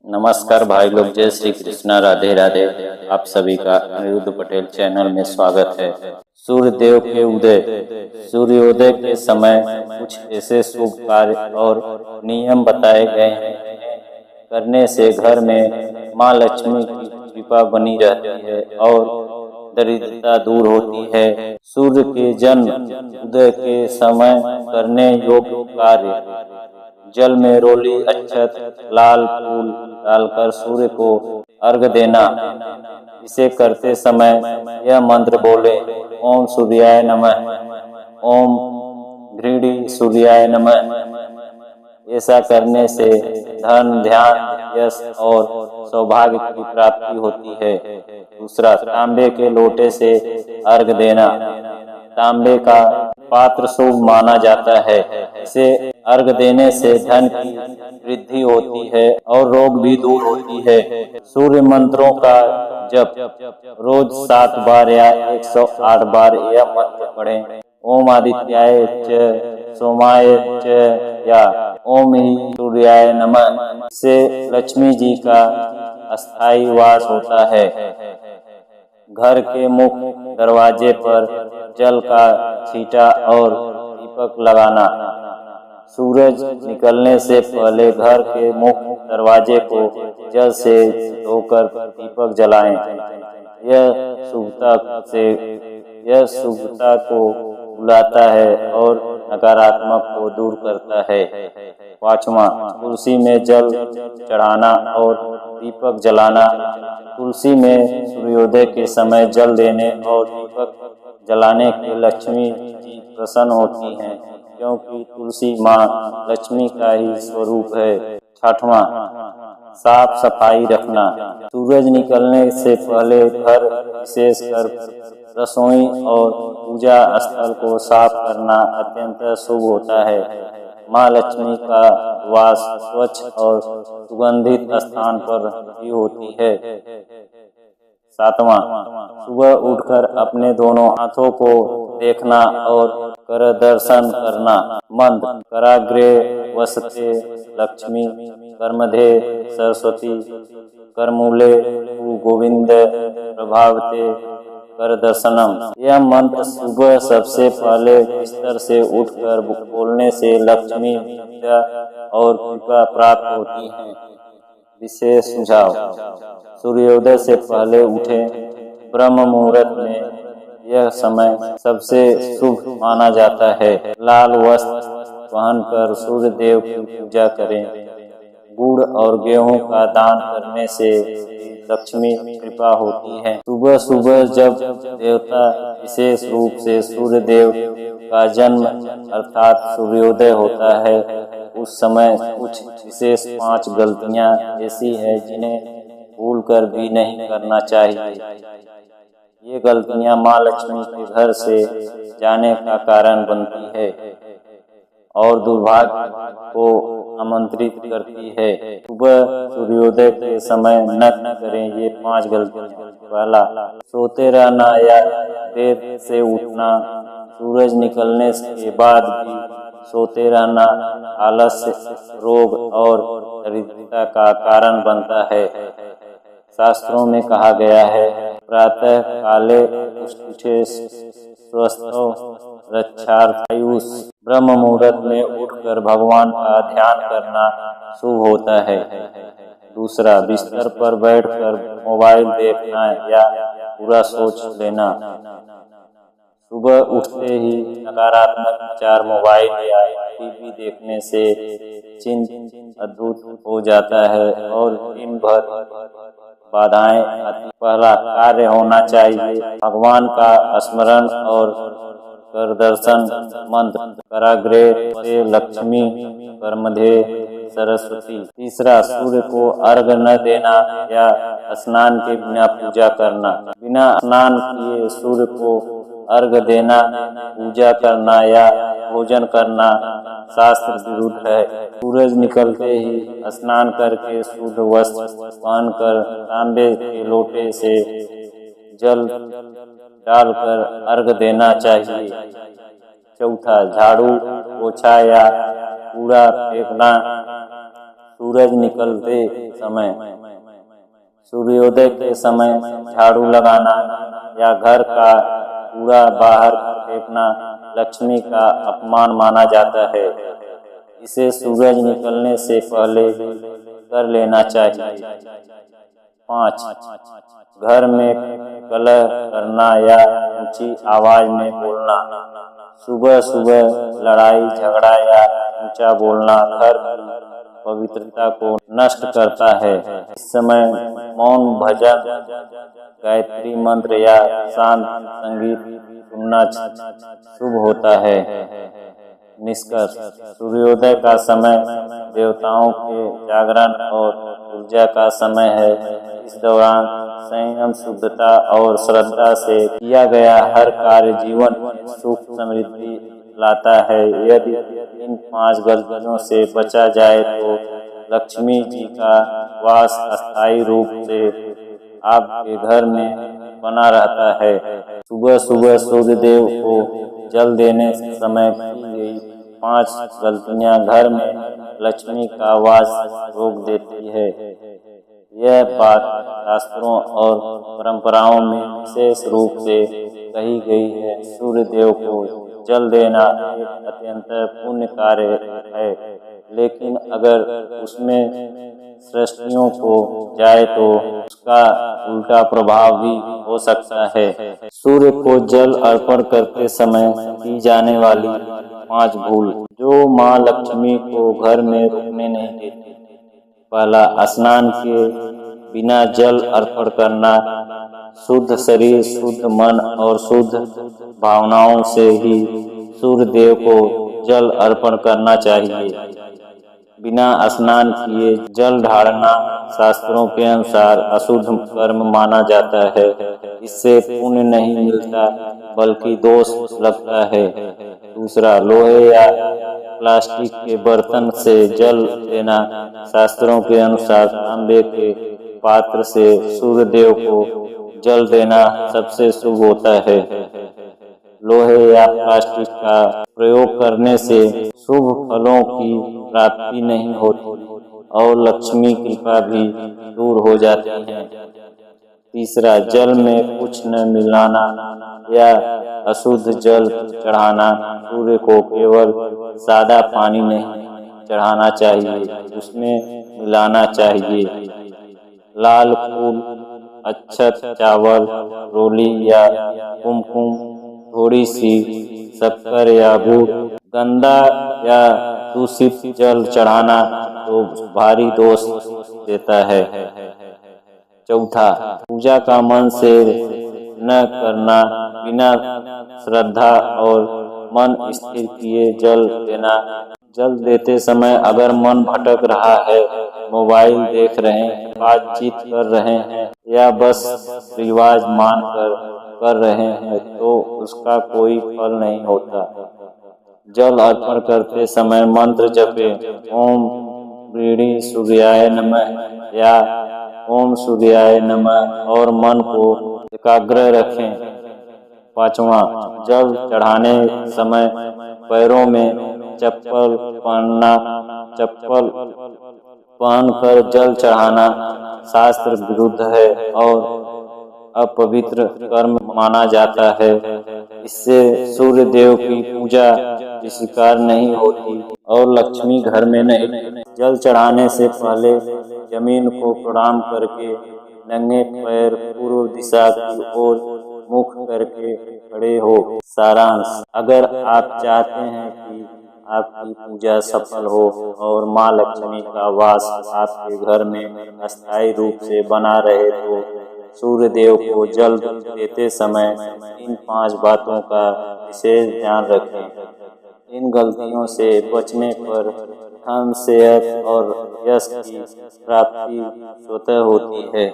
नमस्कार भाई लोग, जय श्री कृष्णा, राधे राधे। आप सभी का अनिरुद्ध पटेल चैनल में स्वागत है। सूर्य देव के उदय, सूर्योदय के समय कुछ ऐसे शुभ कार्य और नियम बताए गए हैं जिन्हें करने से घर में माँ लक्ष्मी की कृपा बनी रहती है और दरिद्रता दूर होती है। सूर्य के जन्म उदय के समय करने योग्य कार्य: जल में रोली अक्षत लाल फूल डालकर सूर्य को अर्घ देना। इसे करते समय यह मंत्र बोले: ओम सूर्याय नमः, ओम घृणी सूर्याय नमः। ऐसा करने से धन, ध्यान, यश और सौभाग्य की प्राप्ति होती है। दूसरा, तांबे के लोटे से अर्घ देना। तांबे का पात्र शुभ माना जाता है। इसे अर्घ देने से धन की वृद्धि होती है और रोग भी दूर होती है। सूर्य मंत्रों का जप: रोज 7 बार या 108 बार यह मंत्र पढ़ें। ओम आदित्याय च सोमाय च या ओम ही सूर्याय नमः। इससे लक्ष्मी जी का अस्थायी वास होता है। घर के मुख्य दरवाजे पर जल का छींटा और दीपक लगाना। सूरज निकलने से पहले घर के मुख्य दरवाजे को जल से धोकर दीपक जलाएं। यह शुभता को बुलाता है और नकारात्मक को दूर करता है। पांचवा, तुलसी में जल चढ़ाना और दीपक जलाना। तुलसी में सूर्योदय के समय जल देने और दीपक जलाने के लक्ष्मी जी प्रसन्न होती हैं, क्योंकि तुलसी माँ लक्ष्मी का ही स्वरूप है। छठवां, साफ सफाई रखना। सूरज निकलने से पहले घर, विशेषकर रसोई और पूजा स्थल को साफ करना अत्यंत शुभ होता है। माँ लक्ष्मी का वास स्वच्छ और सुगंधित स्थान पर ही होती है। सातवां, सुबह उठकर अपने दोनों हाथों को देखना और कर दर्शन करना। मंत्र: कराग्रे वसते लक्ष्मी, करमध्ये सरस्वती, करमूले गोविंद प्रभावते कर दर्शनम। यह मंत्र सुबह सबसे पहले बिस्तर से उठकर बोलने से लक्ष्मी विद्या और कृपा प्राप्त होती है। विशेष सुझाव: सूर्योदय से पहले उठें। ब्रह्म मुहूर्त में यह समय सबसे शुभ माना जाता है। लाल वस्त्र पहनकर सूर्य देव की पूजा करें। गुड़ और गेहूं का दान करने से लक्ष्मी कृपा होती है। सुबह सुबह जब देवता, विशेष रूप से सूर्य देव का जन्म अर्थात सूर्योदय होता है, उस समय कुछ विशेष 5 गलतियां ऐसी हैं जिन्हें भूलकर भी नहीं करना चाहिए। ये गलतियां माँ लक्ष्मी के घर से जाने का कारण बनती है और दुर्भाग्य को आमंत्रित करती है। सुबह सूर्योदय के समय न करें ये 5 गलतियां। पहला, सोते रहना या देर से उठना। सूरज निकलने के बाद भी सोते रहना आलस्य, रोग और दरिद्रता का कारण बनता है। शास्त्रों में कहा गया है: प्रातः काले उत्थिते स्वस्थो रक्षार्थायुष। ब्रह्म मुहूर्त में उठकर भगवान का ध्यान करना शुभ होता है। दूसरा, बिस्तर पर बैठकर मोबाइल देखना या पूरा सोच लेना। सुबह उठते ही नकारात्मक विचार मोबाइल या टीवी देखने से चिंत अद्भुत हो जाता है और दिन भर बाधाएं आती। पहला कार्य होना चाहिए भगवान का स्मरण और कर दर्शन। मंत्र: कराग्रे से लक्ष्मी, करमध्ये सरस्वती। तीसरा, सूर्य को अर्घ न देना या स्नान के बिना पूजा करना। बिना स्नान किए सूर्य को अर्घ देना, पूजा करना या भोजन करना शास्त्र विरुद्ध है। सूरज निकलते ही स्नान करके शुद्ध वस्त्र पहनकर तांबे के लोटे से जल डालकर अर्घ देना चाहिए। चौथा, झाड़ू, पोछा या कूड़ा फेंकना सूरज निकलते समय, सूर्योदय के समय झाड़ू लगाना या घर का कूड़ा बाहर फेंकना लक्ष्मी का अपमान माना जाता है। इसे सूरज निकलने से पहले कर लेना चाहिए। 5. घर में कलह करना या ऊंची आवाज में बोलना। सुबह सुबह लड़ाई झगड़ा या ऊंचा बोलना घर की पवित्रता को नष्ट करता है। इस समय मौन भजन, गायत्री मंत्र या शांत संगीत सुनना शुभ होता है। निष्कर्ष, सूर्योदय का समय देवताओं के जागरण और ऊर्जा का समय है। इस दौरान संयम, शुद्धता और श्रद्धा से किया गया हर कार्य जीवन में सुख समृद्धि लाता है। यदि इन 5 गलतियों से बचा जाए तो लक्ष्मी जी का वास अस्थायी रूप से आपके घर में बना रहता है। सुबह सुबह सूर्यदेव को जल देने समय की गई 5 गलतियां घर में लक्ष्मी का वास रोक देती है। यह बात शास्त्रों और परंपराओं में विशेष रूप से कही गई है। सूर्यदेव को जल देना एक अत्यंत पुण्य कार्य है, लेकिन अगर उसमें सृष्टियों को जाए तो उसका उल्टा प्रभाव भी हो सकता है। सूर्य को जल अर्पण करते समय की जाने वाली 5 भूल जो माँ लक्ष्मी को घर में रुकने नहीं देती। पहला, स्नान के बिना जल अर्पण करना। शुद्ध शरीर, शुद्ध मन और शुद्ध भावनाओं से ही सूर्य देव को जल अर्पण करना चाहिए। बिना स्नान किए जल ढारना शास्त्रों के अनुसार अशुद्ध कर्म माना जाता है। इससे पुण्य नहीं मिलता बल्कि दोष लगता है। दूसरा, लोहे या प्लास्टिक के बर्तन से जल देना। शास्त्रों के अनुसार तांबे के पात्र से सूर्य देव को जल देना सबसे शुभ होता है। लोहे या प्लास्टिक का प्रयोग करने से शुभ फलों की प्राप्ति नहीं होती और लक्ष्मी कृपा भी दूर हो जाती है। तीसरा, जल में कुछ न मिलाना या अशुद्ध जल चढ़ाना। सूर्य को केवल सादा पानी नहीं चढ़ाना चाहिए, उसमें मिलाना चाहिए लाल फूल, अक्षत, चावल, रोली या कुमकुम, थोड़ी सी शक्कर या गुड़। गंदा या दूषित जल चढ़ाना तो भारी दोष देता है। चौथा, पूजा का मन से न करना। बिना श्रद्धा और मन स्थिर किए जल देना। जल देते समय अगर मन भटक रहा है, मोबाइल देख रहे हैं, बातचीत कर रहे हैं या बस रिवाज कर रहे हैं तो उसका कोई फल नहीं होता। जल अर्पण करते समय मंत्र जपे, ओम व्रीड़ी सूर्याय नमः या ओम सूर्याय नमः और मन को एकाग्र रखें। 5वां, जल चढ़ाने समय पैरों में चप्पल पहनना। चप्पल पहनकर जल चढ़ाना शास्त्र विरुद्ध है और अपवित्र कर्म माना जाता है। इससे सूर्य देव की पूजा स्वीकार नहीं होती और लक्ष्मी घर में नहीं। जल चढ़ाने से पहले जमीन को प्रणाम करके नंगे पैर पूर्व दिशा की ओर मुख करके खड़े हो। सारांश, अगर आप चाहते हैं कि आपकी पूजा सफल हो और माँ लक्ष्मी का वास आपके घर में अस्थायी रूप से बना रहे तो सूर्य देव को जल देते समय इन 5 बातों का विशेष ध्यान रखें। इन गलतियों से बचने पर धन, सेहत और यश की प्राप्ति स्वतः होती है।